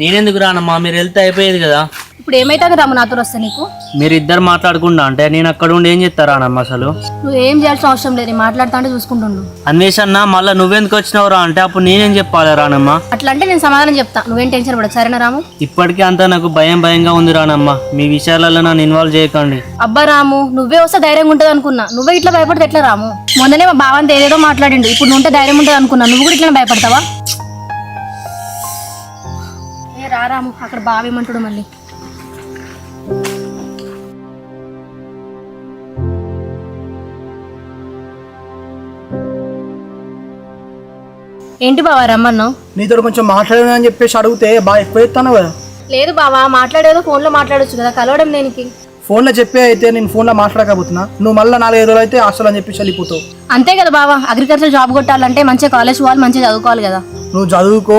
నేనెందుకు రానమ్మా, మీరు వెళ్తే అయిపోయేది కదా. ఇప్పుడు ఏమైతుంది రాము నాతో వస్తే నీకు? మీరు ఇద్దరు మాట్లాడుకుంటా అంటే నేను అక్కడ ఉండి ఏం చెప్తారానమ్మ? అసలు నువ్వు ఏం చేయాల్సిన అవసరం లేదు, మాట్లాడుతా అంటే చూసుకుంటుండు. అన్వేషణ మళ్ళీ నువ్వెందుకు వచ్చినావురా అంటే అప్పుడు నేనేం చెప్పాలి రానమ్మ? అట్లా అంటే నేను సమాధానం చెప్తా, నువ్వేం టెన్షన్ పడకు సరేనా రాము? ఇప్పటికీ అంతా నాకు భయంగా ఉంది రానమ్మ, మీ విషయాలలో నన్ను ఇన్వాల్వ్ చేయకండి. అబ్బా రాము, నువ్వే వస్తే ధైర్యంగా ఉంటుంది అనుకున్నా, నువ్వే ఇట్లా భయపడితే ఎట్లా రాము? మొన్ననే మా బావంత ఏదేదో మాట్లాడిండు, ఇప్పుడు నువ్వు ఉంటే ధైర్యం ఉంటుంది అనుకున్నా, నువ్వు కూడా ఇట్లా భయపడతావా? ఏ రా రాము, అక్కడ బావేమంటాడు మళ్ళీ. ఏంటి బావా రమ్మన్నావు? నీతో కొంచెం మాట్లాడను అని చెప్పేసి అడిగితే బాగా ఎక్కువ ఎత్తాను కదా. లేదు బావా, మాట్లాడేదో ఫోన్లో మాట్లాడొచ్చు కదా, కలవడం దేనికి? ఫోన్లో చెప్పే అయితే నేను ఫోన్లో మాట్లాడకపోతున్నా, నువ్వు మళ్ళీ 4-5 రోజులు అయితే హాస్టల్ అని చెప్పేసి వెళ్ళిపోతావు. అంతే కదా బావా, అగ్రికల్చర్ జాబ్ కొట్టాలంటే మంచిగా కాలేజ్ పోవాలి, మంచిగా చదువుకోవాలి కదా. నువ్వు చదువుకో